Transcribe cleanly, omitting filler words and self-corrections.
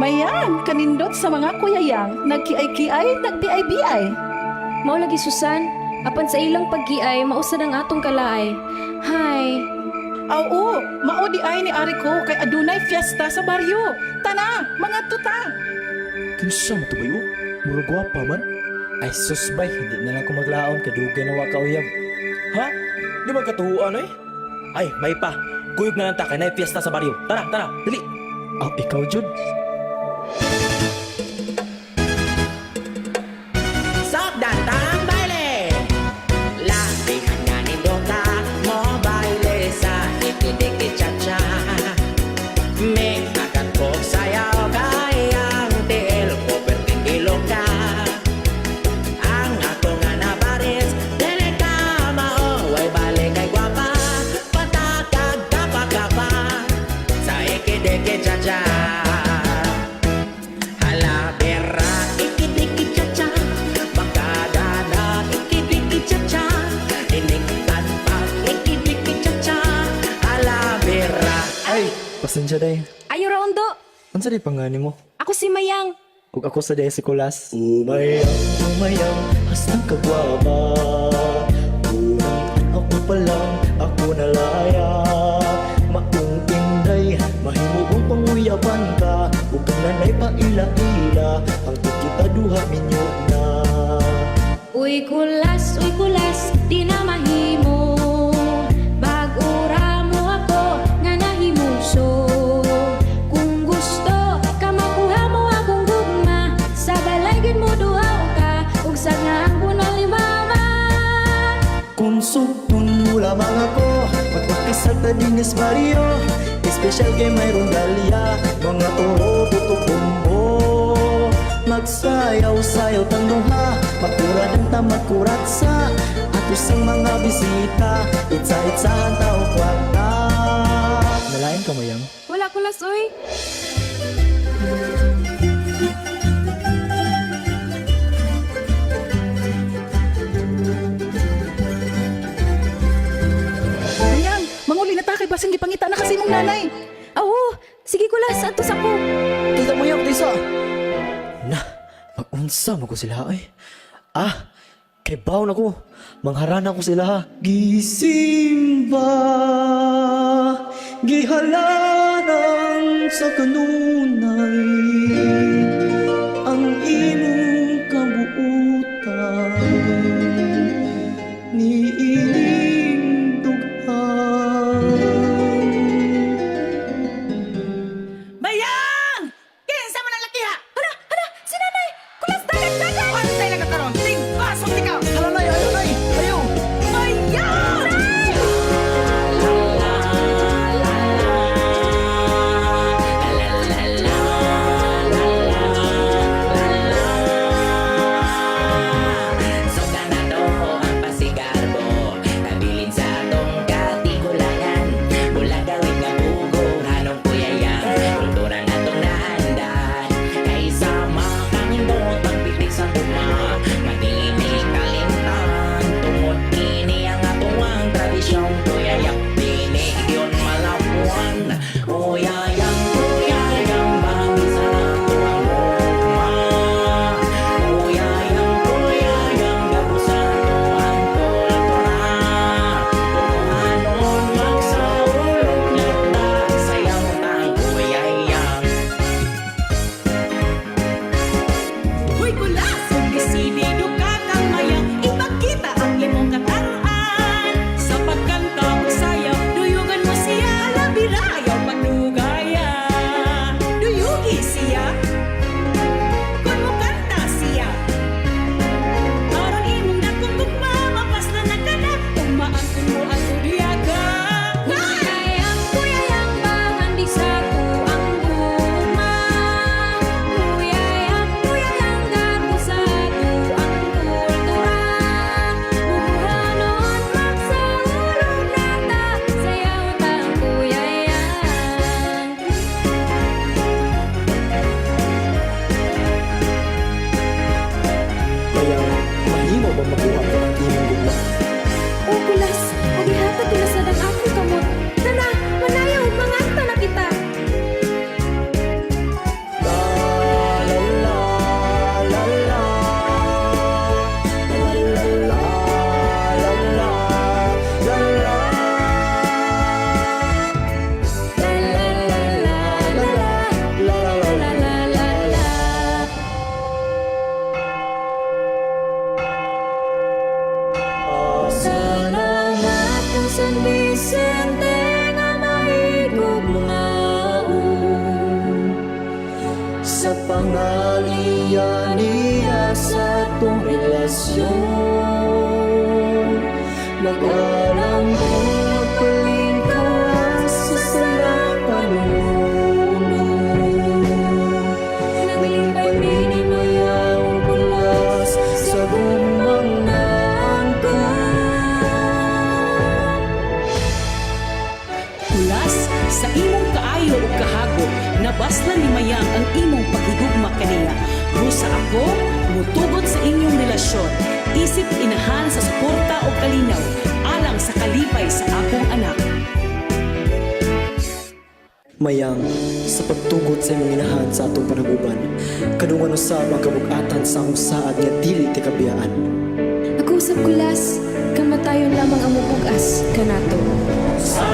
Mayan, kanindot sa mga kuyayang, nagkiay-kiay, nagbiay-biay. Mao lagi Susan, apan sa ilang paggiay mausad ang atong kalaay. Hay, Oo, maudi ay ni Ari ko kay adunay fiesta sa baryo. Tana, mga tuta. Kinsa mo to bayo? Murag gwapa man. Ay susbay, hindi na lang ko maglaon kadugay na wa ka uyab. Ha? Di ba katuhuan eh? Ay, may pa. Kuyog na lang ta kay na fiesta sa baryo. Tara, tara, dali. Ikaw Jud. Sok datang baile latihan nga ni Dota mo baile sa diki-diki cha-cha may agad ko sayaw kayang tiil ko pertingilo ka ang ako nga na baris dili ka maoway balik kay gwapa patakag kapa-kapa sa iki-diki cha-cha. Hala bera iki-diki cha-cha bakadana iki-diki cha-cha iniktan pa iki-diki cha-cha hala bera. Ay, pasensya day. ayo Rondo. Unsa di pangani mo? Ako si Mayang. Ug ako sa Desikulas. Umayang, hastang kagwaba. Unang ako pa lang, ako nalaya. Maong inday, mahimuong panguyaban ka. Ug kananay pa ila-ila, ang kita duha minyo na. Uy kulas, di na mahimo. Bag-ura mo ako nga nahimuso. Kung gusto ka makuha mo akong gugma, sa balay gid mo duhaw ka, ug sa nga ang bunal ni mama. Kung sugtun mo lamang ako, magpakasal ta dinis Mario. Espesyal kay mayroong galya, mga toro puto kumbo. Magsayaw-sayaw tang duha, makurad ang tamagkurat sa ato sang mga bisita. Itsa-itsahan tao kwarta. Nalain ka Mayang? Wala kulas uy. Mayang, manguli na ta kay basing gipangita na kasi mong nanay. Oo, sige kulas ato sa ko. Kita mo yung tisa. Na, mag-unsa mo ko sila ay. Kay baon ako. Mangharana ko sila. Gisimba, gihalanan sa kanunay, ang imong kabuutan, niiling dughan. Mayang! Kinsa man ang lakiha? Si nanay, kulas dagat. Pantay lang ka karon. Ting pasok ikaw. Halalay, halalay, ayaw. Mayang! makuha ko ang imong gugma. O kulas, pagihatag ko na sa dang ako kamot. Tara, manayaw, manganta na kita. La la la la la la la la la la la la. La la la la la la la la la. Salamat ang San Vicente nga maigugmaon Sa pangalian niya sa atong relasyon, mag-alang mo palingkawas sa sarang panuno. Naglipay ni mayang pulas sa gumang Pulas sa imong kaayo ug kahago, nabaslan ni Mayang ang imong paghigugma kaniya. Busa ako, mutugot sa inyong relasyon, isip inahan sa suporta o kalinaw, alang sa kalipay sa akong anak. Mayang, sa pagtugot sa imong inahan sa atong panaguban, kadungan usab ang kabug-atan sa akong saad nga dili ti kabiyaan. Ako usab kulas, kamatayon lamang ang mubugas kanato. Sa